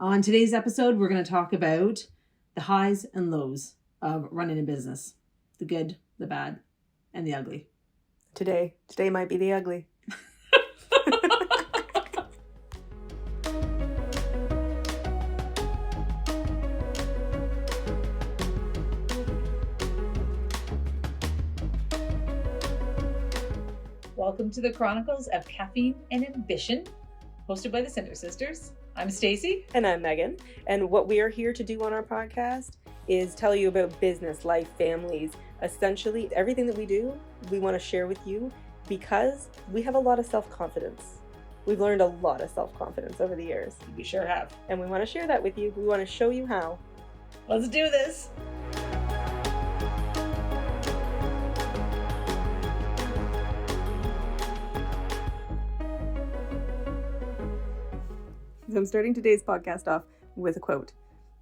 On today's episode, we're going to talk about the highs and lows of running a business. The good, the bad, and the ugly. Today might be the ugly. Welcome to the Chronicles of Caffeine and Ambition, hosted by the Cinder Sisters. I'm Stacey. And I'm Megan. And what we are here to do on our podcast is tell you about business, life, families, essentially everything that we do, we want to share with you because we have a lot of self-confidence. We've learned a lot of self-confidence over the years. We sure have. And we want to share that with you. We want to show you how. Let's do this. So I'm starting today's podcast off with a quote.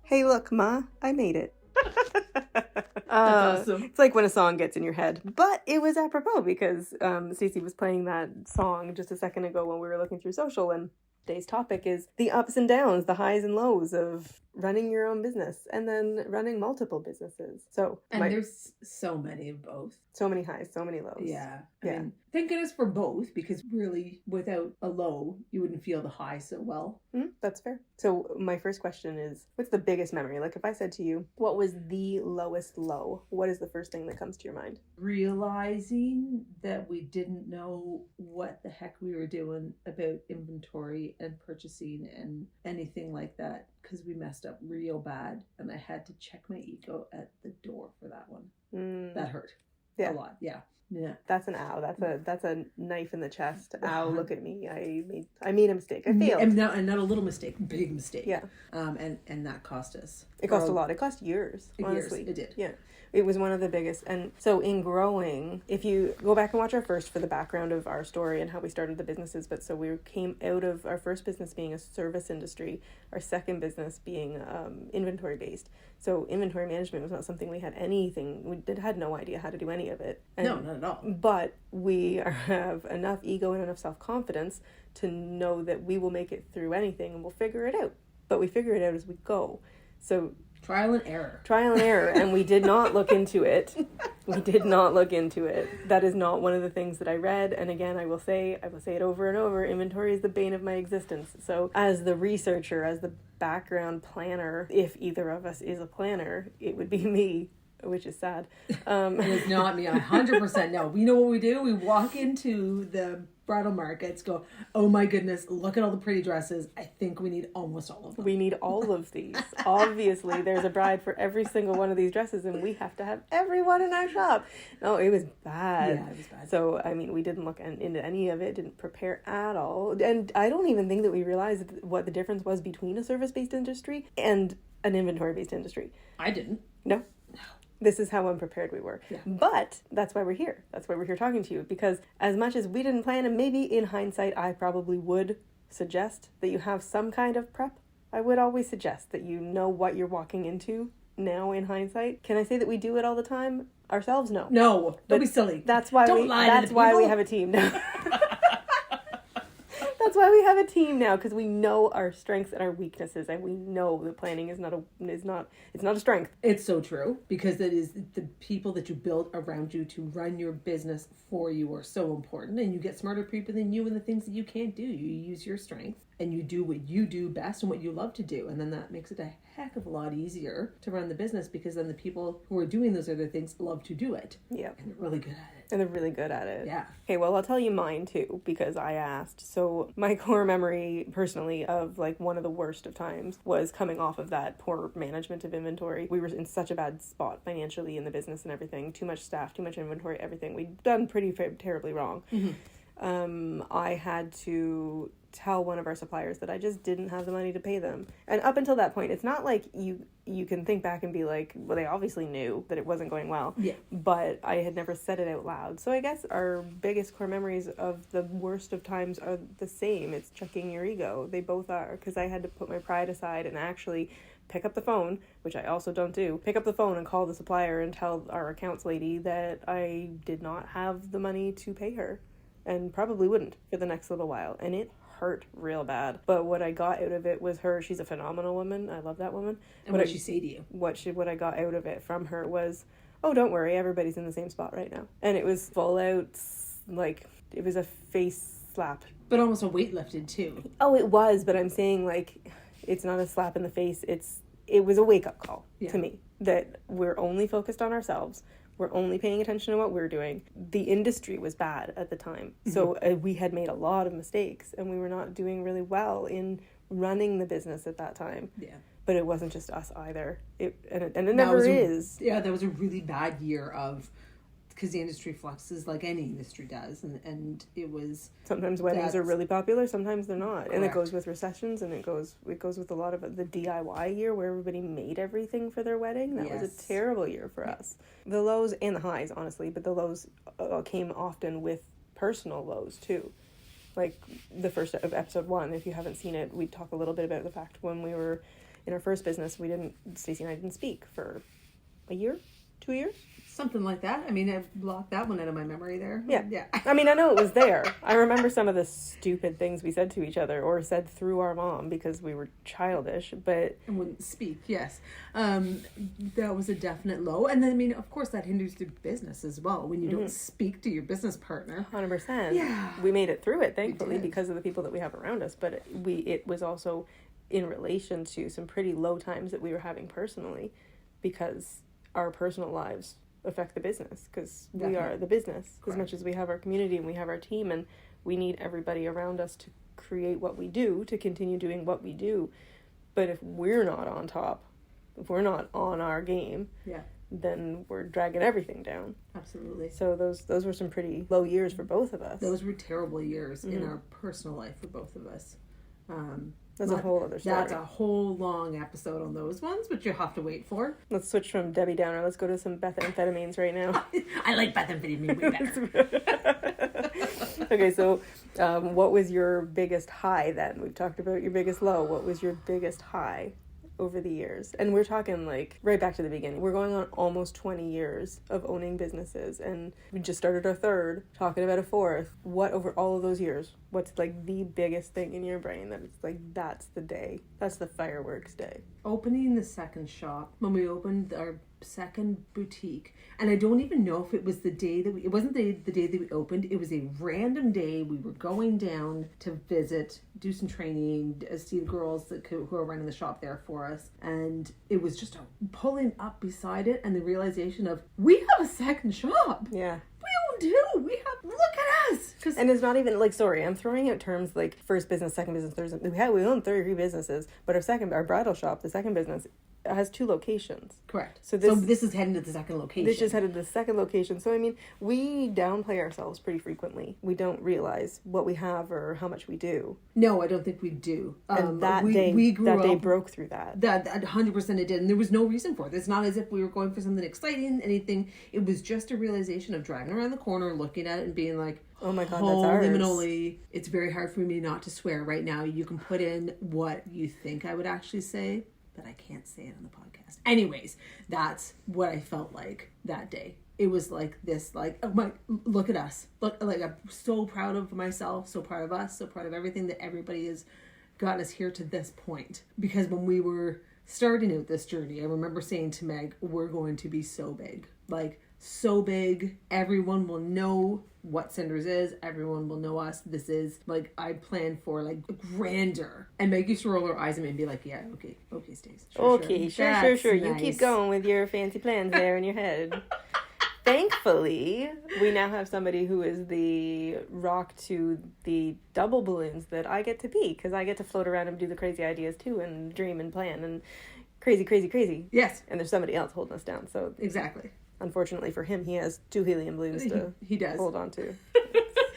Hey, look, Ma, I made it. That's awesome. It's like when a song gets in your head. But it was apropos because Stacey was playing that song just a second ago when we were looking through social, and today's topic is the ups and downs, the highs and lows of running your own business and then running multiple businesses. And there's so many of both. So many highs, so many lows. Yeah. I mean, thank goodness for both, because really without a low, you wouldn't feel the high so well. That's fair. So my first question is, what's the biggest memory? Like if I said to you, what was the lowest low? What is the first thing that comes to your mind? Realizing that we didn't know what the heck we were doing about inventory and purchasing and anything like that, because we messed up real bad, and I had to check my ego at the door for that one. That hurt a lot. Yeah. That's an ow. That's a knife in the chest. Ow, look at me. I made a mistake. I failed. And not a little mistake, big mistake. Yeah. And that cost us. It cost a lot. It cost years, honestly. It did. Yeah. It was one of the biggest. And so in growing, if you go back and watch our first for the background of our story and how we started the businesses, but so we came out of our first business being a service industry, our second business being inventory based. So inventory management was not something we had had no idea how to do any of it. No, not at all. But we have enough ego and enough self-confidence to know that we will make it through anything and we'll figure it out. But we figure it out as we go. So Trial and error. And we did not look into it. That is not one of the things that I read. And again, I will say it over and over, inventory is the bane of my existence. So as the researcher, as the background planner, if either of us is a planner, it would be me, which is sad. It is not me, 100%. No, we know what we do. We walk into the bridal markets, go, oh my goodness, look at all the pretty dresses. I think we need almost all of them. We need all of these. Obviously, there's a bride for every single one of these dresses, and we have to have everyone in our shop. No, it was bad. Yeah, it was bad. So, I mean, we didn't look into any of it, didn't prepare at all. And I don't even think that we realized what the difference was between a service-based industry and an inventory-based industry. I didn't. No. This is how unprepared we were. Yeah. But that's why we're here. That's why we're here talking to you. Because as much as we didn't plan, and maybe in hindsight, I probably would suggest that you have some kind of prep. I would always suggest that you know what you're walking into now in hindsight. Can I say that we do it all the time? Ourselves? No. No. Don't be silly. That's why we have a team now. That's why we have a team now, because we know our strengths and our weaknesses, and we know that planning is not a strength. It's so true, because it is the people that you build around you to run your business for you are so important, and you get smarter people than you in the things that you can't do. You use your strength and you do what you do best and what you love to do, and then that makes it a heck of a lot easier to run the business, because then the people who are doing those other things love to do it. Yeah. And they're really good at it. Yeah. Okay, well, I'll tell you mine too, because I asked. So my core memory personally of like one of the worst of times was coming off of that poor management of inventory. We were in such a bad spot financially in the business and everything. Too much staff, too much inventory, everything. We'd done pretty terribly wrong. Mm-hmm. I had to tell one of our suppliers that I just didn't have the money to pay them. And up until that point, it's not like you can think back and be like, well, they obviously knew that it wasn't going well. Yeah. But I had never said it out loud. So I guess our biggest core memories of the worst of times are the same. It's checking your ego. They both are, because I had to put my pride aside and actually pick up the phone, which I also don't do, pick up the phone and call the supplier and tell our accounts lady that I did not have the money to pay her and probably wouldn't for the next little while. And it hurt real bad. But what I got out of it was she's a phenomenal woman. I love that woman. And what did she say to you? What I got out of it from her was, oh, don't worry, everybody's in the same spot right now. And it was full out, like, it was a face slap. But almost a weight lifted too. Oh, it was, but I'm saying, like, it's not a slap in the face. It was a wake-up call to me that we're only focused on ourselves. We're only paying attention to what we're doing. The industry was bad at the time. So we had made a lot of mistakes, and we were not doing really well in running the business at that time. Yeah. But it wasn't just us either. It never is. That was a really bad year of, because the industry fluxes like any industry does, and it was... Sometimes weddings are really popular, sometimes they're not. Correct. And it goes with recessions, and it goes with a lot of the DIY year where everybody made everything for their wedding. That was a terrible year for us. The lows and the highs, honestly, but the lows came often with personal lows too. Like the first of episode 1, if you haven't seen it, we talk a little bit about the fact when we were in our first business, Stacey and I didn't speak for a year, 2 years. Something like that. I mean, I've blocked that one out of my memory there. Yeah. I mean, I know it was there. I remember some of the stupid things we said to each other or said through our mom because we were childish, but... And wouldn't speak, yes. That was a definite low. And then, I mean, of course, that hinders the business as well when you don't speak to your business partner. 100%. Yeah. We made it through it, thankfully, because of the people that we have around us. But it was also in relation to some pretty low times that we were having personally because our personal lives affect the business because we are the business. Correct. As much as we have our community and we have our team, and we need everybody around us to create what we do, to continue doing what we do. But if we're not on top, if we're not on our game, then we're dragging everything down. Absolutely. So those were some pretty low years for both of us. Those were terrible years in our personal life for both of us. That's a whole other story. That's a whole long episode on those ones, which you'll have to wait for. Let's switch from Debbie Downer. Let's go to some methamphetamines right now. I like methamphetamine way better. Okay, so what was your biggest high then? We've talked about your biggest low. What was your biggest high over the years? And we're talking like right back to the beginning. We're going on almost 20 years of owning businesses, and we just started our third, talking about a fourth. What over all of those years, what's like the biggest thing in your brain that it's like, that's the day, that's the fireworks day? Opening the second shop, when we opened our second boutique, and I don't even know if it was the day that it wasn't the day that we opened. It was a random day. We were going down to visit, do some training, see the girls who are running the shop there for us, and it was just pulling up beside it and the realization of, we have a second shop. Yeah. We look at us. And it's not even like, sorry, I'm throwing out terms like first business, second business, third. We own 33 businesses, but our bridal shop, the second business, has 2 locations. Correct. So this is heading to the second location. This is headed to the second location. So I mean, we downplay ourselves pretty frequently. We don't realize what we have or how much we do. No, I don't think we do. And that day broke through that. That 100% it did, and there was no reason for it. It's not as if we were going for something exciting, anything. It was just a realization of driving around the corner, looking at it, and being like, oh my God, that's ours. Holy, it's very hard for me not to swear right now. You can put in what you think I would actually say, but I can't say it on the podcast. Anyways, that's what I felt like that day. It was like this, like, oh my, look at us. Look, like, I'm so proud of myself, so proud of us, so proud of everything that everybody has gotten us here to this point. Because when we were starting out this journey, I remember saying to Meg, we're going to be so big. Like, so big. Everyone will know what Cinders is. Everyone will know us. This is, like, I plan for, like, grander. And Meg used to roll her eyes at me and be like, yeah, okay, Stace. Sure. You nice. keep going with your fancy plans there in your head. Thankfully, we now have somebody who is the rock to the double balloons that I get to be, because I get to float around and do the crazy ideas too, and dream and plan and crazy. Yes. And there's somebody else holding us down. So exactly. Unfortunately for him, he has 2 helium balloons to hold on to.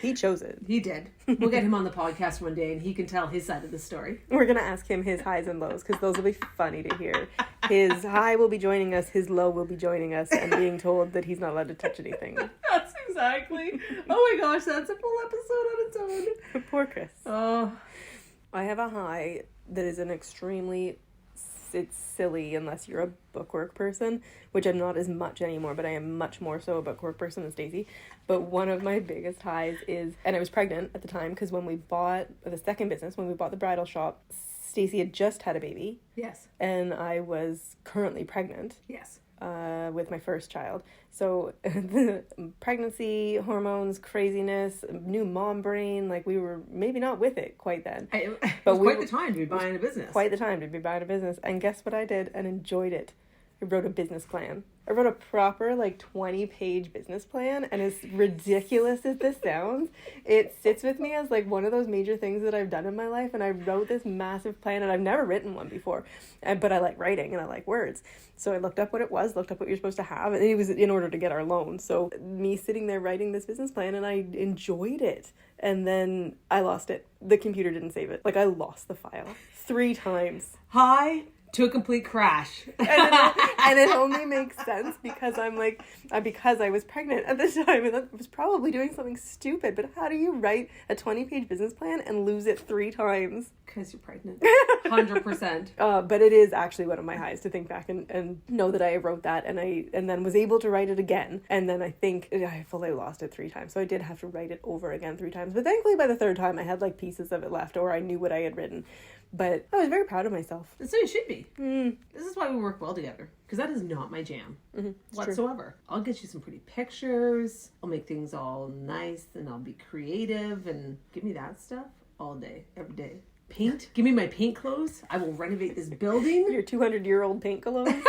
He chose it. He did. We'll get him on the podcast one day and he can tell his side of the story. We're going to ask him his highs and lows because those will be funny to hear. His high will be joining us, his low will be joining us, and being told that he's not allowed to touch anything. That's exactly. Oh my gosh, that's a full episode on its own. Poor Chris. Oh. I have a high that is an extremely it's silly unless you're a bookwork person, which I'm not as much anymore, but I am much more so a bookwork person than Stacey. But one of my biggest highs is, and I was pregnant at the time, because when we bought the second business, when we bought the bridal shop, Stacey had just had a baby. Yes. And I was currently pregnant. Yes. With my first child. So the pregnancy, hormones, craziness, new mom brain, like we were maybe not with it quite then. But quite the time to be buying a business. Quite the time to be buying a business. And guess what I did and enjoyed it? I wrote a business plan. I wrote a proper 20-page business plan, and as ridiculous as this sounds, it sits with me as one of those major things that I've done in my life. And I wrote this massive plan, and I've never written one before, but I like writing and I like words. So I looked up what it was, looked up what you're supposed to have, and it was in order to get our loan. So me sitting there writing this business plan, and I enjoyed it. And then I lost it. The computer didn't save it. I lost the file 3 times. Hi. To a complete crash. and it only makes sense because because I was pregnant at the time, and I was probably doing something stupid. But how do you write a 20-page business plan and lose it 3 times? Because you're pregnant. 100%. But it is actually one of my highs to think back and know that I wrote that, and then was able to write it again. And then I think I fully lost it 3 times. So I did have to write it over again 3 times. But thankfully by the 3rd time I had pieces of it left, or I knew what I had written. But I was very proud of myself. So you should be. This is why we work well together. Because that is not my jam whatsoever. True. I'll get you some pretty pictures. I'll make things all nice, and I'll be creative, and give me that stuff all day, every day. Paint. Give me my paint clothes. I will renovate this building. Your 200-year-old paint cologne.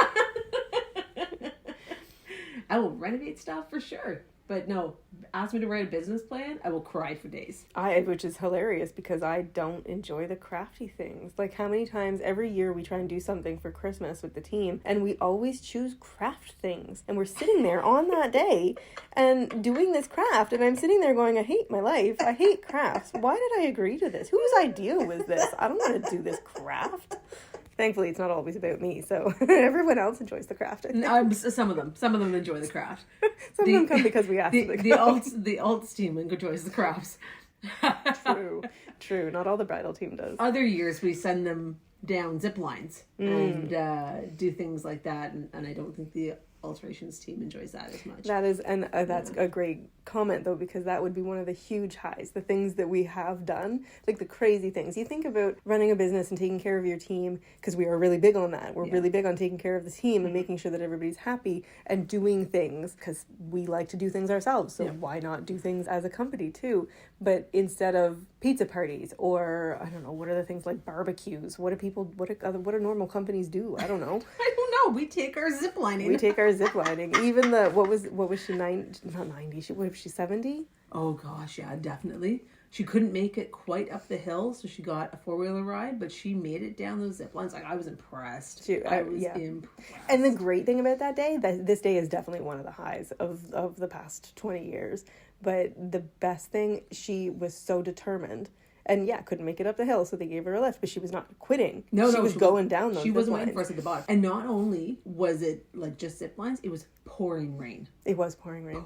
I will renovate stuff for sure. But no, ask me to write a business plan, I will cry for days. Which is hilarious because I don't enjoy the crafty things. How many times every year we try and do something for Christmas with the team, and we always choose craft things. And we're sitting there on that day and doing this craft, and I'm sitting there going, I hate my life. I hate crafts. Why did I agree to this? Whose idea was this? I don't want to do this craft. Thankfully, it's not always about me, so everyone else enjoys the craft. Some of them enjoy the craft. Some of them come because we asked them to come. The alts team enjoys the crafts. True. Not all the bridal team does. Other years, we send them down zip lines and do things like that, and I don't think the alterations team enjoys that as much. That is, and that's a great comment though, because that would be one of the huge highs, the things that we have done, the crazy things. You think about running a business and taking care of your team, because we are really big on that. We're really big on taking care of the team and making sure that everybody's happy and doing things, because we like to do things ourselves, so why not do things as a company too? But instead of pizza parties, or I don't know, what are the things like barbecues? What do normal companies do? I don't know. I don't know. We take our zip lining. Even what was she, not 90, what was she, 70? Oh gosh, yeah, definitely. She couldn't make it quite up the hill, so she got a 4-wheeler ride, but she made it down those zip lines. I was impressed. I was impressed. And the great thing about that day, this day is definitely one of the highs of the past 20 years. But the best thing, she was so determined. And couldn't make it up the hill, so they gave her a lift, but she was not quitting. She was going down those zip lines. She wasn't waiting for us at the bottom. And not only was it just zip lines, it was pouring rain. It was pouring rain.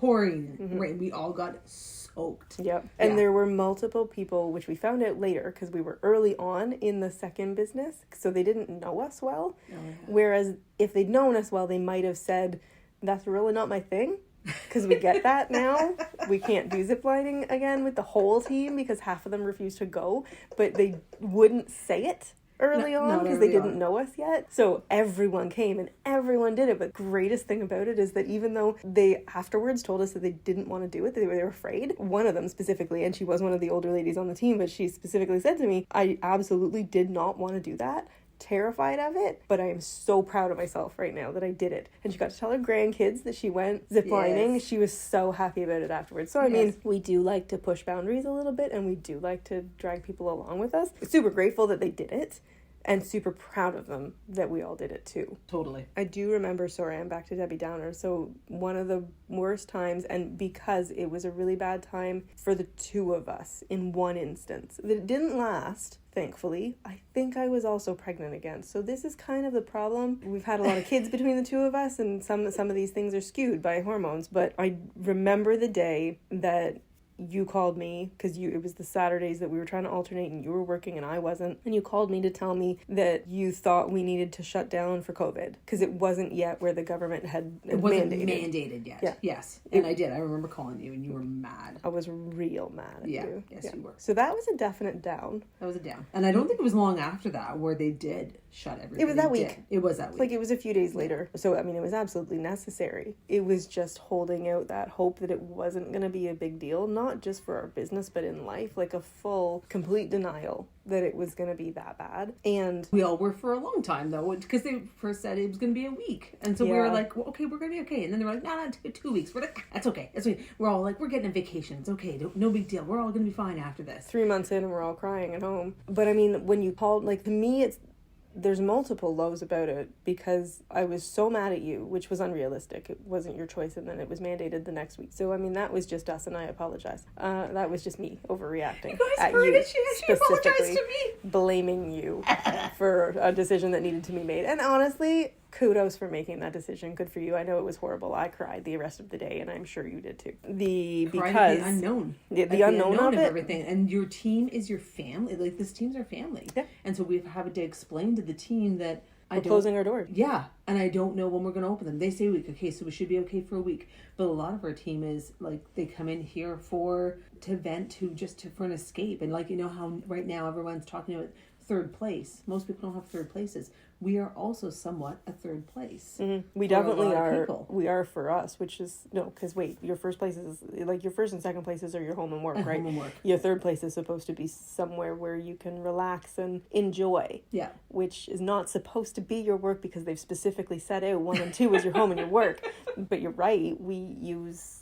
Rain. We all got soaked. Yep. And there were multiple people, which we found out later because we were early on in the second business, so they didn't know us well. Oh, yeah. Whereas if they'd known us well, they might have said, that's really not my thing. Because we get that now. We can't do ziplining again with the whole team because half of them refuse to go. But they wouldn't say it early on because they didn't know us yet. So everyone came and everyone did it. But the greatest thing about it is that even though they afterwards told us that they didn't want to do it, they were afraid. One of them specifically, and she was one of the older ladies on the team, but she specifically said to me, I absolutely did not want to do that. Terrified of it, but I am so proud of myself right now that I did it. And she got to tell her grandkids that she went ziplining. Yes. She was so happy about it afterwards. So I mean, we do like to push boundaries a little bit, and we do like to drag people along with us. Super grateful that they did it, and super proud of them that we all did it too. Totally. I do remember, sorry, I'm back to Debbie Downer. So one of the worst times, and because it was a really bad time for the two of us in one instance, that it didn't last, thankfully. I think I was also pregnant again. So this is kind of the problem. We've had a lot of kids between the two of us, and some of these things are skewed by hormones. But I remember the day that you called me because it was the Saturdays that we were trying to alternate and you were working and I wasn't. And you called me to tell me that you thought we needed to shut down for COVID because it wasn't yet where the government had It wasn't mandated yet. Yeah. Yes. And I did. I remember calling you and you were mad. I was real mad at you. Yes, you were. So that was a definite down. That was a down. And I don't think it was long after that where they did shut everything. It was that week. It was that week. Like, it was a few days later. So, I mean, it was absolutely necessary. It was just holding out that hope that it wasn't going to be a big deal, not just for our business, but in life. Like, a full, complete denial that it was going to be that bad. And we all were for a long time, though, because they first said it was going to be a week. And so we were like, well, okay, we're going to be okay. And then they were like, no, 2 weeks. We're like, that's okay. That's okay. We're all like, we're getting a vacation. It's okay. No big deal. We're all going to be fine after this. 3 months in and we're all crying at home. But I mean, when you called, like, to me, there's multiple lows about it because I was so mad at you, which was unrealistic. It wasn't your choice, and then it was mandated the next week. So, I mean, that was just us, and I apologize. That was just me overreacting. You guys heard it. She apologized to me. Blaming you for a decision that needed to be made. And honestly, kudos for making that decision. Good for you. I know it was horrible. I cried the rest of the day, and I'm sure you did too. Because the unknown. The unknown of it. Everything. And your team is your family. Like, this team's our family. Yeah. And so we've had to explain to the team that we're closing our doors. Yeah. And I don't know when we're going to open them. They say a week. Okay, so we should be okay for a week. But a lot of our team is, like, they come in here for an escape. And, like, you know how right now everyone's talking about third place. Most people don't have third places. We are also somewhat a third place. Mm-hmm. We definitely are. We are for us, which is because your first place is like your first and second places are your home and work, right? Home and work. Your third place is supposed to be somewhere where you can relax and enjoy. Yeah. Which is not supposed to be your work because they've specifically set out 1 and 2 is your home and your work. But you're right.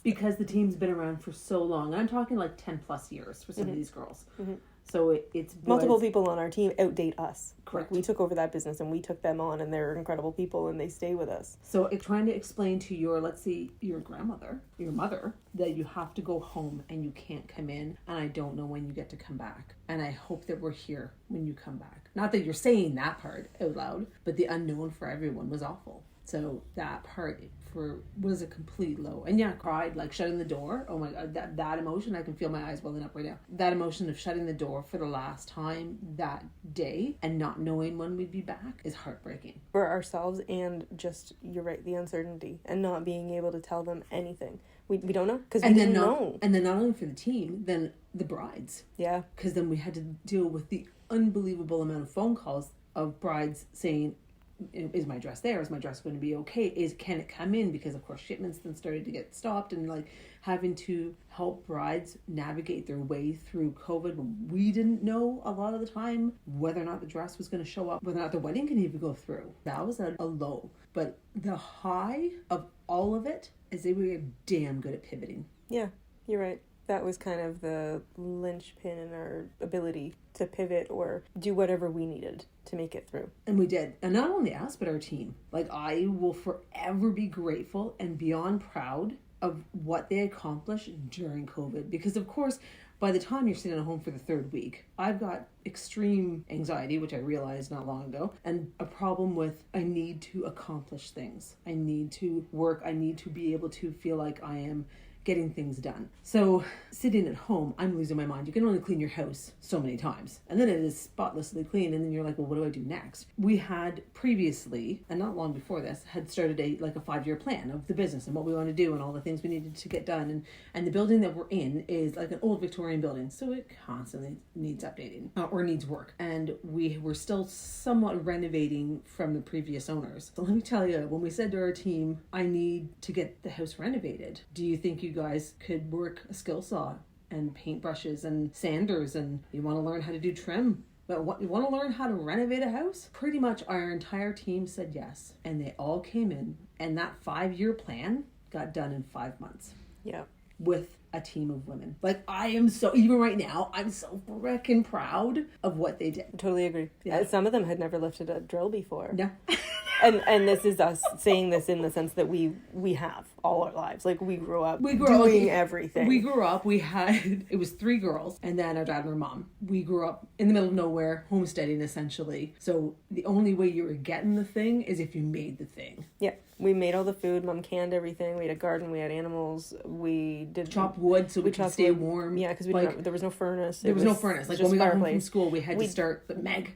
Because the team's been around for so long. I'm talking like 10 plus years for some of these girls. Mm-hmm. So it's multiple people on our team outdate us. Correct. Like, we took over that business and we took them on, and they're incredible people and they stay with us. So trying to explain to your grandmother, your mother, that you have to go home and you can't come in, and I don't know when you get to come back. And I hope that we're here when you come back. Not that you're saying that part out loud, but the unknown for everyone was awful. So that part was a complete low. And yeah, I cried, like shutting the door. Oh my God, that emotion, I can feel my eyes welling up right now. That emotion of shutting the door for the last time that day and not knowing when we'd be back is heartbreaking. For ourselves and just, you're right, the uncertainty and not being able to tell them anything. We don't know because we didn't know. And then not only for the team, then the brides. Yeah. Because then we had to deal with the unbelievable amount of phone calls of brides saying, is my dress there? Is my dress going to be okay? Can it come in? Because of course shipments then started to get stopped, and like having to help brides navigate their way through COVID when we didn't know a lot of the time whether or not the dress was going to show up, whether or not the wedding can even go through. That was a low. But the high of all of it is they were damn good at pivoting. Yeah, you're right. That was kind of the linchpin in our ability to pivot or do whatever we needed to make it through. And we did. And not only us, but our team. Like, I will forever be grateful and beyond proud of what they accomplished during COVID. Because, of course, by the time you're sitting at home for the third week, I've got extreme anxiety, which I realized not long ago, and a problem with I need to accomplish things. I need to work. I need to be able to feel like I am getting things done. So sitting at home, I'm losing my mind. You can only clean your house so many times. And then it is spotlessly clean. And then you're like, well, what do I do next? We had previously, and not long before this, had started a 5-year plan of the business and what we want to do and all the things we needed to get done. And the building that we're in is like an old Victorian building. So it constantly needs updating or needs work. And we were still somewhat renovating from the previous owners. So let me tell you, when we said to our team, I need to get the house renovated, do you think you guys could work a skill saw and paintbrushes and sanders, and you want to learn how to do trim, but what you want to learn how to renovate a house? Pretty much our entire team said yes, and they all came in, and that 5-year plan got done in 5 months. Yeah. With a team of women. Like, I am so, even right now, I'm so freaking proud of what they did. I totally agree. Yeah. Some of them had never lifted a drill before. No. And this is us saying this in the sense that we have all our lives. Like, we grew up doing everything. We grew up, it was 3 girls, and then our dad and our mom. We grew up in the middle of nowhere, homesteading essentially. So the only way you were getting the thing is if you made the thing. Yeah, we made all the food. Mom canned everything. We had a garden. We had animals. We did chop wood so we could stay warm. Yeah, because there was no furnace. There was no furnace. Like when we got home from school, we had to start. But Meg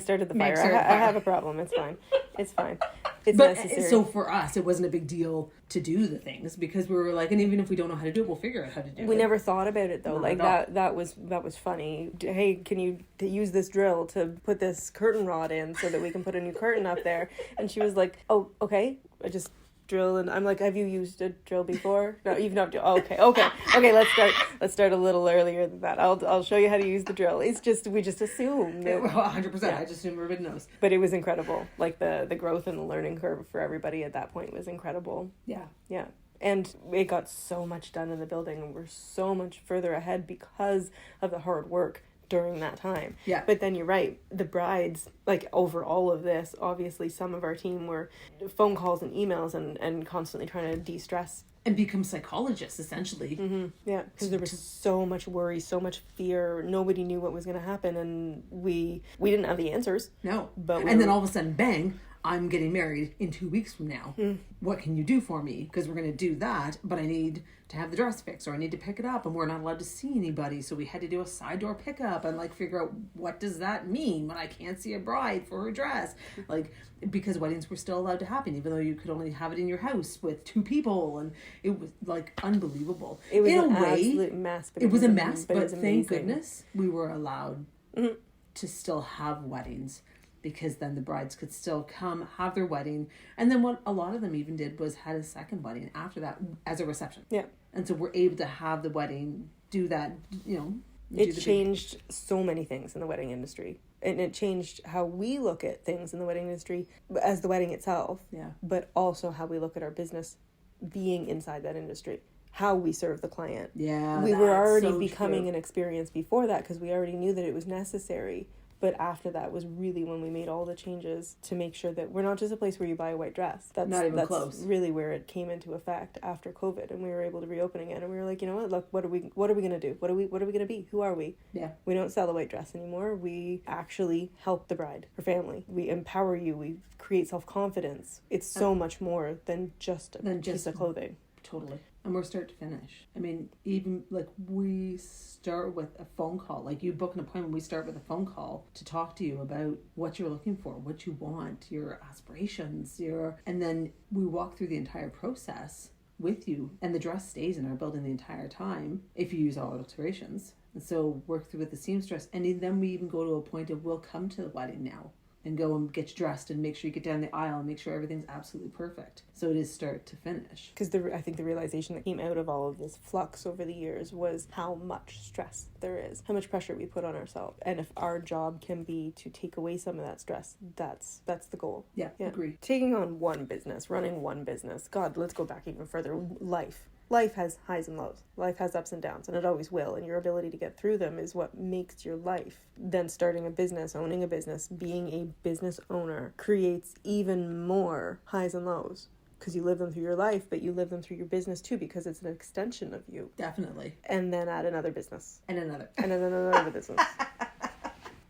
started the fire. I have a problem. It's fine. It's fine. It's but necessary. So for us, it wasn't a big deal to do the things because we were like, and even if we don't know how to do it, we'll figure out how to do it. We never thought about it though. Not like that was funny. Hey, can you use this drill to put this curtain rod in so that we can put a new curtain up there? And she was like, oh, okay. I just drill, and I'm like, have you used a drill before? No, you've not. Okay. Let's start a little earlier than that. I'll show you how to use the drill. It's just we just assume 100%. Yeah. I just assume everybody knows. But it was incredible. Like the growth and the learning curve for everybody at that point was incredible. Yeah. And it got so much done in the building, and we're so much further ahead because of the hard work during that time. Yeah. But then you're right, the brides, like over all of this, obviously some of our team were phone calls and emails and constantly trying to de-stress. And become psychologists, essentially. Mm-hmm. Yeah, because there was so much worry, so much fear. Nobody knew what was going to happen, and we didn't have the answers. No. But then all of a sudden, bang, I'm getting married in 2 weeks from now. What can you do for me? Because we're going to do that, but I need to have the dress fixed, or I need to pick it up, and we're not allowed to see anybody, so we had to do a side door pickup and like figure out what does that mean when I can't see a bride for her dress, like because weddings were still allowed to happen even though you could only have it in your house with 2 people, and it was like unbelievable. It was in an a way, absolute mess. It was a mess, but thank amazing. Goodness we were allowed to still have weddings. Because then the brides could still come, have their wedding. And then what a lot of them even did was had a second wedding after that as a reception. Yeah. And so we're able to have the wedding, do that, It changed so many things in the wedding industry. And it changed how we look at things in the wedding industry as the wedding itself. Yeah. But also how we look at our business being inside that industry. How we serve the client. Yeah. We were already becoming an experience before that because we already knew that it was necessary. But after that was really when we made all the changes to make sure that we're not just a place where you buy a white dress. That's not even close. Really where it came into effect after COVID, and we were able to reopen again. And we were like, you know what? Look, what are we gonna do? What are we gonna be? Who are we? Yeah. We don't sell a white dress anymore. We actually help the bride, her family. We empower you. We create self-confidence. It's so much more than just a piece of clothing. Totally. And we're start to finish. I mean, even like we start with a phone call. Like you book an appointment, we start with a phone call to talk to you about what you're looking for, what you want, your aspirations, and then we walk through the entire process with you. And the dress stays in our building the entire time if you use all alterations. And so work through with the seamstress. And then we even go to a point of we'll come to the wedding now and go and get you dressed and make sure you get down the aisle and make sure everything's absolutely perfect. So it is start to finish. Because I think the realization that came out of all of this flux over the years was how much stress there is, how much pressure we put on ourselves. And if our job can be to take away some of that stress, that's the goal. Yeah, agree. Taking on one business, running one business. God, let's go back even further. Life has highs and lows. Life has ups and downs, and it always will. And your ability to get through them is what makes your life. Then starting a business, owning a business, being a business owner creates even more highs and lows. Because you live them through your life, but you live them through your business too, because it's an extension of you. Definitely. And then add another business. And another. And then another business.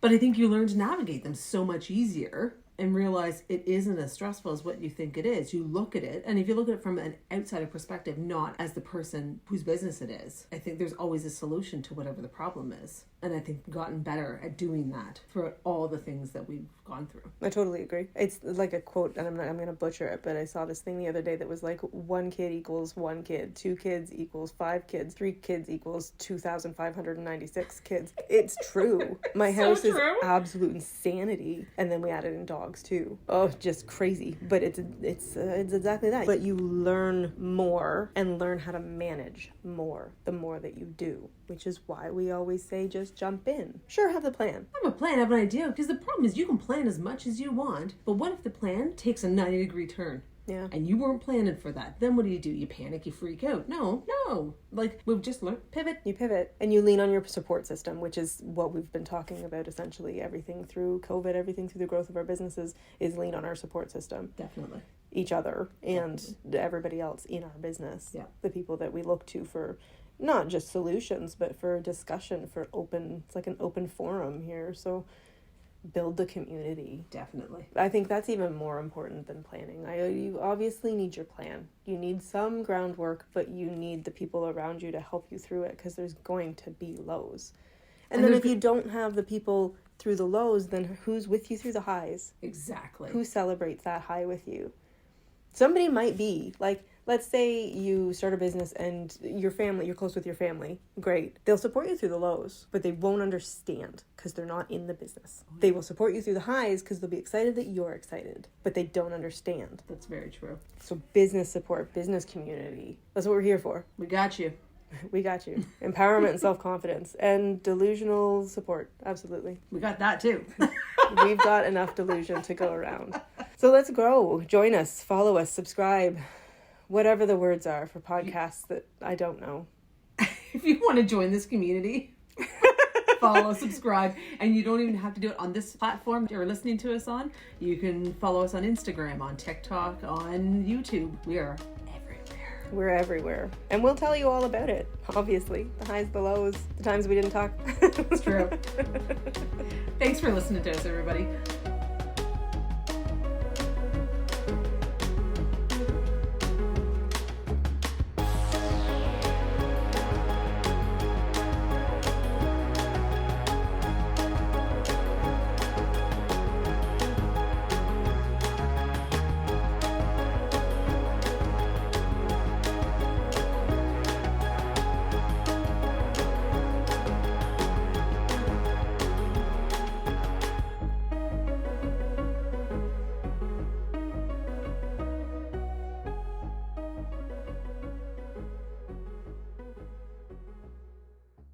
But I think you learn to navigate them so much easier and realize it isn't as stressful as what you think it is. You look at it, and if you look at it from an outsider perspective, not as the person whose business it is, I think there's always a solution to whatever the problem is. And I think we've gotten better at doing that for all the things that we've gone through. I totally agree. It's like a quote, and I'm going to butcher it, but I saw this thing the other day that was like 1 kid equals 1 kid, 2 kids equals 5 kids, 3 kids equals 2,596 kids. It's true. My house is absolute insanity. And then we added in dogs too. Oh, just crazy. But it's exactly that. But you learn more and learn how to manage more the more that you do, which is why we always say just jump in. Sure, have the plan. Have a plan, have an idea, because the problem is you can plan as much as you want, but what if the plan takes a 90-degree turn? Yeah. And you weren't planning for that. Then what do? You panic, you freak out. No. Like, we've just learned, pivot. You pivot, and you lean on your support system, which is what we've been talking about essentially. Everything through COVID, everything through the growth of our businesses is lean on our support system. Definitely. Each other and everybody else in our business. Yeah. The people that we look to for not just solutions, but for discussion, for open, it's like an open forum here. So build the community. Definitely. I think that's even more important than planning. You obviously need your plan. You need some groundwork, but you need the people around you to help you through it, because there's going to be lows. And then if you don't have the people through the lows, then who's with you through the highs? Exactly. Who celebrates that high with you? Somebody might be, like, let's say you start a business and your family, you're close with your family. Great. They'll support you through the lows, but they won't understand because they're not in the business. They will support you through the highs because they'll be excited that you're excited, but they don't understand. That's very true. So business support, business community. That's what we're here for. We got you. We got you. Empowerment and self-confidence and delusional support. Absolutely. We got that too. We've got enough delusion to go around. So let's grow. Join us, follow us, subscribe. Whatever the words are for podcasts that I don't know. If you want to join this community, follow, subscribe, and you don't even have to do it on this platform you're listening to us on. You can follow us on Instagram, on TikTok, on YouTube. We are everywhere. We're everywhere. And we'll tell you all about it, obviously. The highs, the lows, the times we didn't talk. It's true. Thanks for listening to us, everybody.